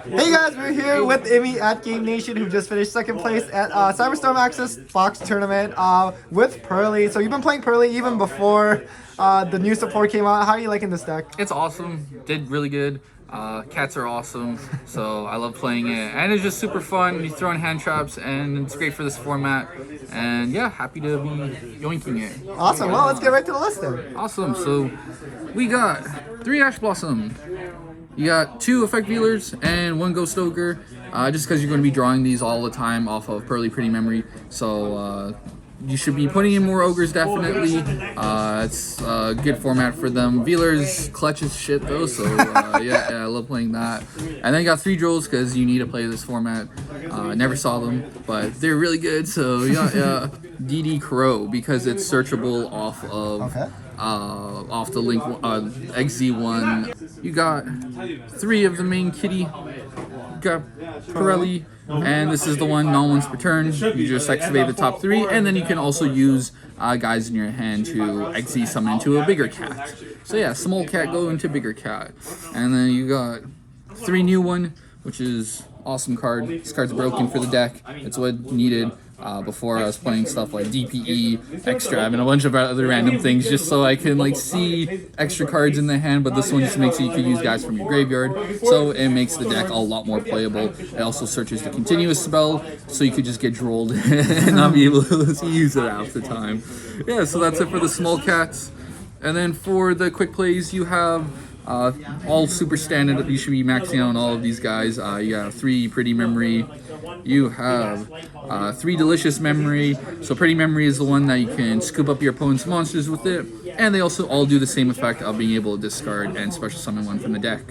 Hey guys, we're here with Imi at Game Nation, who just finished second place at Cyberstorm Access Box Tournament with Pearly. So you've been playing Pearly even before the new support came out. How are you liking this deck? It's awesome. Did really good. Cats are awesome, so I love playing it. And it's just super fun. You throw in hand traps, and it's great for this format. And yeah, happy to be yoinking it. Awesome. Well, let's get right to the list then. Awesome. So we got 3 Ash Blossom. You got 2 Effect Dealers and 1 Ghost Ogre. Just because you're going to be drawing these all the time off of Pearly Pretty Memory. So you should be putting in more ogres, definitely. It's a good format for them. Veilers clutch as shit though, so yeah, I love playing that. And then you got 3 Drolls because you need to play this format. Never saw them, but they're really good. So yeah, DD Crow because it's searchable off of off the link XZ1. You got 3 of the main kitty. You got Pirelli. And this is the one non-once per turn. You just activate the top 3, and then you can also use guys in your hand to XZ summon into a bigger cat. So yeah, small cat go into bigger cat. And then you got 3 new one, which is awesome card. This card's broken for the deck. It's what needed. Before I was playing stuff like DPE, Extra, and a bunch of other random things just so I can like see extra cards in the hand, but this one just makes it you can use guys from your graveyard, so it makes the deck a lot more playable. It also searches the continuous spell, so you could just get drolled and not be able to use it half the time. Yeah, so that's it for the small cats. And then for the quick plays, you have all super standard. You should be maxing out on all of these guys. You have 3 Pretty Memory. You have 3 Delicious Memory. So Pretty Memory is the one that you can scoop up your opponent's monsters with it. And they also all do the same effect of being able to discard and special summon one from the deck.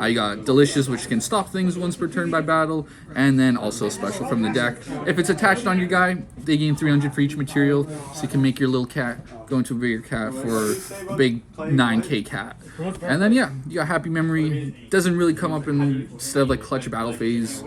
You got Delicious, which can stop things once per turn by battle, and then also special from the deck. If it's attached on your guy, they gain 300 for each material, so you can make your little cat go into a bigger cat for a big 9k cat. And then yeah, you got Happy Memory. Doesn't really come up instead of like Clutch Battle Phase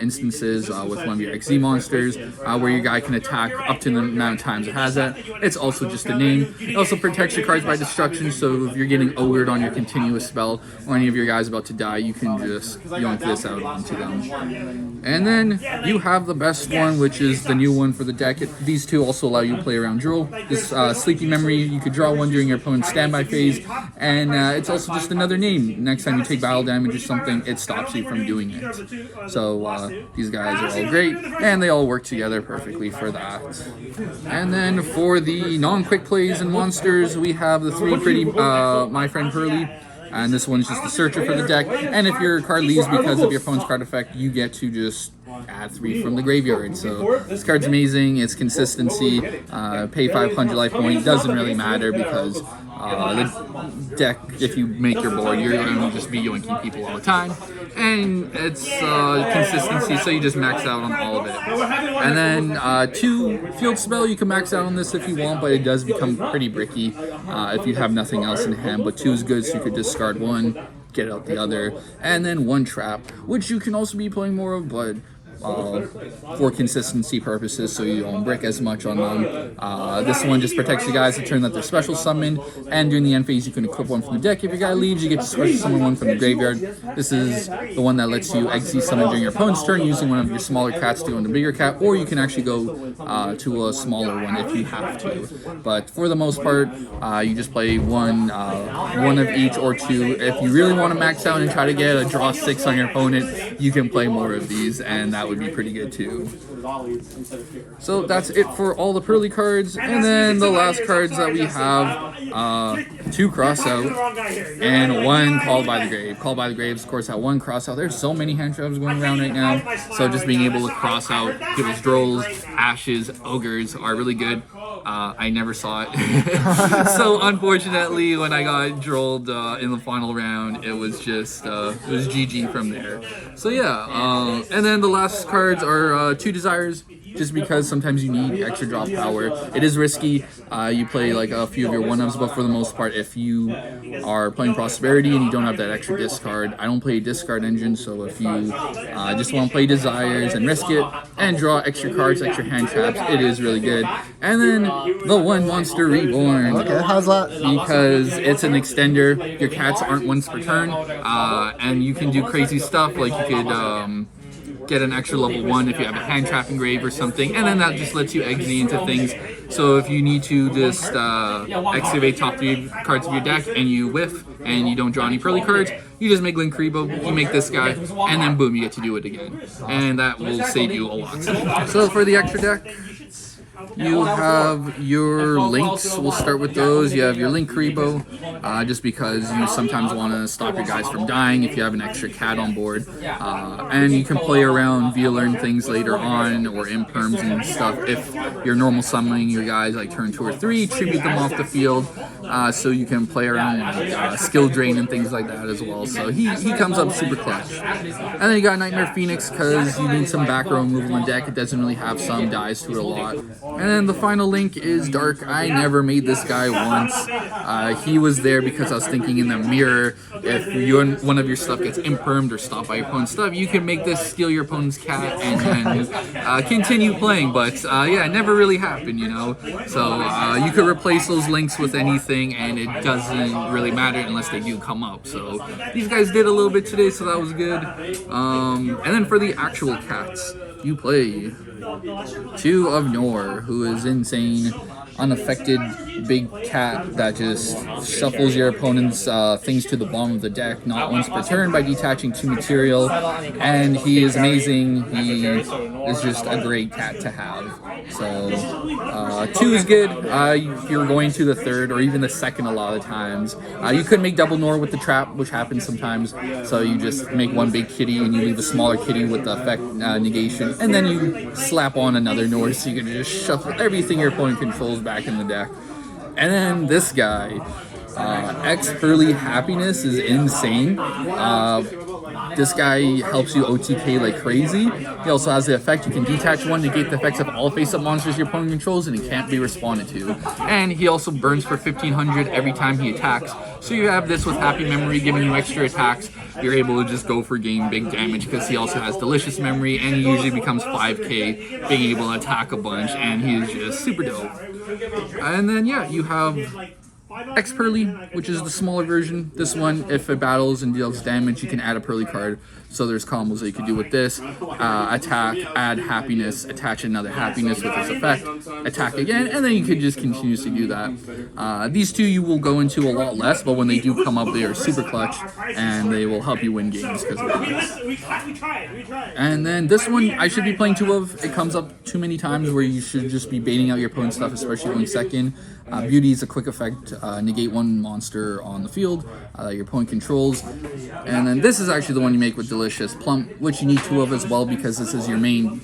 instances with one of your XZ monsters, where your guy can attack up to the amount of times it has that. It's also just a name. It also protects your cards by destruction, so if you're getting ogred on your continuous spell, or any of your guys about to die, you can just yoink this out onto them. And then you have the best one, which is the new one for the deck. These 2 also allow you to play around Droll. This Sleepy Memory, you could draw one during your opponent's standby phase, and it's also just another name. Next time you take battle damage or something, it stops you from doing it. So these guys are all great, and they all work together perfectly for that. And then for the non-quick plays and monsters, we have the 3 pretty My Friend Pearly. And this one's just the searcher for the deck. And if your card leaves because of your opponent's card effect, you get to just add 3 from the graveyard. So this card's amazing. It's consistency. Pay 500 life point. Doesn't really matter because the deck, if you make your board, you're going to just be yoinking people all the time. And it's consistency, so you just max out on all of it. And then 2 Field Spell, you can max out on this if you want, but it does become pretty bricky if you have nothing else in hand. But 2 is good, so you could discard 1, get out the other. And then 1 Trap, which you can also be playing more of, but for consistency purposes, so you don't brick as much on them. This one just protects you guys the turn that they're special summoned, and during the end phase you can equip one from the deck. If your guy leaves, you get to special summon one from the graveyard. This is the one that lets you XZ summon during your opponent's turn using one of your smaller cats to go into bigger cat, or you can actually go to a smaller one if you have to. But for the most part, you just play one of each or 2. If you really want to max out and try to get a draw 6 on your opponent, you can play more of these, and that would be pretty good too. So that's it for all the Pearly cards. And then the last cards that we have, 2 Crossout and 1 Called by the Grave. Called by the Graves, of course, have 1 Crossout. There's so many hand traps going around right now, so just being able to cross out people's Drolls, Ashes, Ogres are really good. I never saw it. So unfortunately, when I got drolled in the final round, it was just, it was GG from there. So yeah, and then the last cards are 2 Desires. just because sometimes you need extra drop power. It is risky. You play like a few of your 1-ups, but for the most part, if you are playing Prosperity and you don't have that extra discard, I don't play discard engine, so if you just want to play Desires and risk it and draw extra cards, extra hand traps, it is really good. And then the One Monster Reborn. Okay, how's that? Because it's an extender, your cats aren't once per turn, and you can do crazy stuff, like you could get an extra level 1 if you have a hand trap engrave or something, and then that just lets you exit into things. So if you need to just excavate top 3 cards of your deck and you whiff and you don't draw any Pearly cards, you just make Linkuriboh, you make this guy, and then boom, you get to do it again. And that will save you a lot. So for the extra deck, you have your links. We'll start with those. You have your Linkuriboh, just because you sometimes want to stop your guys from dying if you have an extra cat on board. And you can play around via learn things later on, or imperms and stuff. If you're normal summoning your guys like turn 2 or 3, tribute them off the field, so you can play around like skill drain and things like that as well. So he comes up super clutch. And then you got Nightmare Phoenix because you need some back row removal in deck. It doesn't really have some, dies to it a lot. And then the final link is Dark. I never made this guy once. He was there because I was thinking in the mirror, if you and one of your stuff gets impermed or stopped by your opponent's stuff, you can make this steal your opponent's cat and then continue playing. But yeah, it never really happened, you know. So you could replace those links with anything and it doesn't really matter unless they do come up. So these guys did a little bit today, so that was good. And then for the actual cats, you play 2 of Nor, who is insane, unaffected big cat that just shuffles your opponent's things to the bottom of the deck, not once per turn, by detaching 2 material. And he is amazing. He is just a great cat to have. So 2 is good. If you're going to the 3rd or even the 2nd a lot of times, you could make double Nor with the trap, which happens sometimes. So you just make 1 big kitty and you leave a smaller kitty with the effect negation, and then you slap on another Nor so you can just shuffle everything your opponent controls back in the deck. And then this guy, X Pearly Happiness, is insane. This guy helps you OTK like crazy. He also has the effect, you can detach 1, negate the effects of all face-up monsters your opponent controls, and it can't be responded to. And he also burns for 1500 every time he attacks. So you have this with Happy Memory giving you extra attacks. You're able to just go for game big damage because he also has Delicious Memory, and he usually becomes 5k, being able to attack a bunch, and he is just super dope. And then yeah, you have X Pearly, which is the smaller version. This one, if it battles and deals damage, you can add a Pearly card. So there's combos that you can do with this. Attack, add happiness, attach another happiness with this effect, attack again, and then you could just continuously do that. These 2 you will go into a lot less, but when they do come up, they are super clutch, and they will help you win games because of this. And then this one, I should be playing 2 of. It comes up too many times where you should just be baiting out your opponent's stuff, especially going 2nd. Beauty is a quick effect, negate 1 monster on the field your opponent controls. And then this is actually the one you make with Delicious Plump, which you need 2 of as well because this is your main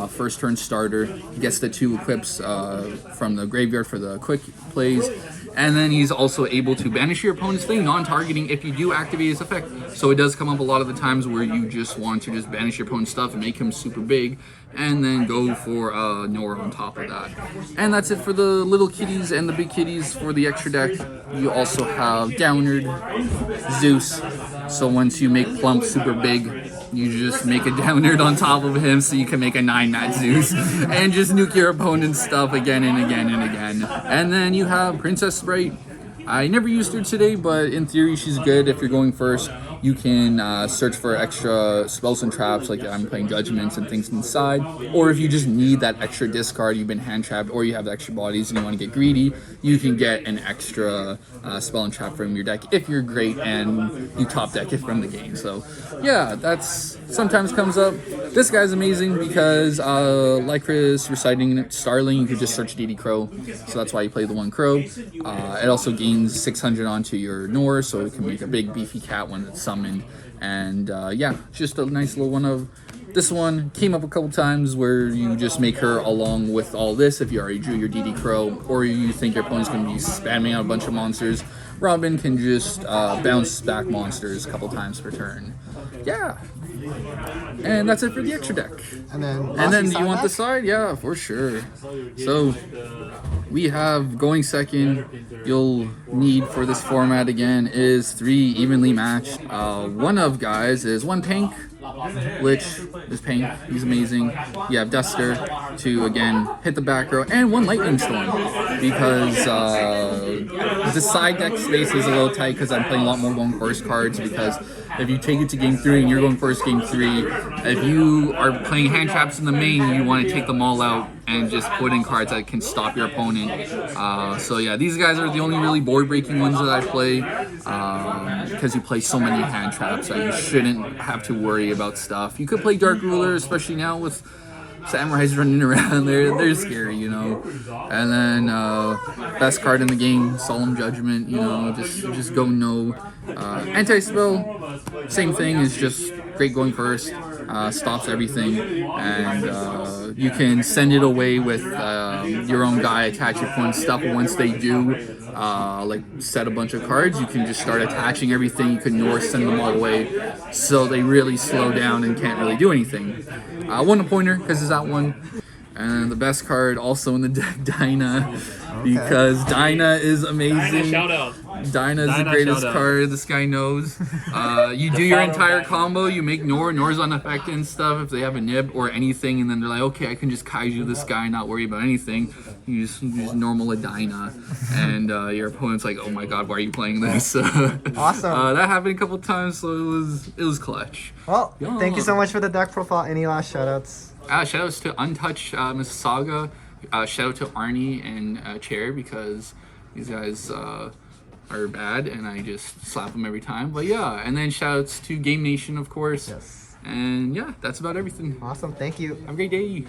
first turn starter. He gets the 2 equips from the graveyard for the quick plays. And then he's also able to banish your opponent's thing, non-targeting, if you do activate his effect. So it does come up a lot of the times where you just want to just banish your opponent's stuff and make him super big, and then go for Nor on top of that. And that's it for the little kitties and the big kitties for the extra deck. You also have Downerd, Zeus. So once you make Plump super big, you just make a Downerd on top of him so you can make a 9-mat Zeus and just nuke your opponent's stuff again and again and again. And then you have Princess Sprite. I never used her today, but in theory she's good if you're going first. You can search for extra spells and traps, like I'm playing Judgments and things inside. Or if you just need that extra discard, you've been hand trapped, or you have the extra bodies and you want to get greedy, you can get an extra spell and trap from your deck if you're great and you top deck it from the game. So yeah, that's sometimes comes up. This guy's amazing because like Chris reciting Starling, you could just search DD Crow, so that's why you play the 1 Crow. It also gains 600 onto your Nor, so it can make a big beefy cat when it's summoned. And yeah, just a nice little one of this one. Came up a couple times where you just make her along with all this if you already drew your DD Crow, or you think your opponent's going to be spamming out a bunch of monsters. Robin can just bounce back monsters a couple times per turn. Yeah, And that's it for the extra deck. And then And then Rossi you want the back? side? Yeah, for sure. So we have going second. You'll need for this format again is 3 evenly matched. One of guys is 1 Pink, which is Pink. He's amazing. You have Duster to again hit the back row, and 1 Lightning Storm because the side deck space is a little tight because I'm playing a lot more going first cards. Because if you take it to game 3 and you're going first game 3, if you are playing hand traps in the main, you want to take them all out and just put in cards that can stop your opponent. So yeah, these guys are the only really board breaking ones that I play because you play so many hand traps that you shouldn't have to worry about stuff. You could play Dark Ruler, especially now with samurais running around. They're scary, you know. And then best card in the game, Solemn Judgment. You know, just go no. Anti-spell, same thing. Is just great going first. Stops everything, and you can send it away with your own guy, attach your opponent's stuff. Once they do, like set a bunch of cards, you can just start attaching everything. You can North send them all away, so they really slow down and can't really do anything. One a pointer because it's that one. And the best card also in the deck, Dyna, because Dyna is amazing. Shout out. Dyna is the Dyna greatest shout out. card, this guy knows. You do your entire combo, you make Nor's unaffected and stuff if they have a nib or anything, and then they're like, okay, I can just kaiju this guy, not worry about anything. You just normal a Dyna, and your opponent's like, oh my god, why are you playing this? Awesome. That happened a couple times, so it was clutch. Well, thank you so much for the deck profile. Any last shoutouts? Shoutouts to Untouched Mississauga. Shout out to Arnie and Chair because these guys are bad and I just slap them every time. But yeah, and then shoutouts to Game Nation, of course. Yes. And yeah, that's about everything. Awesome. Thank you. Have a great day.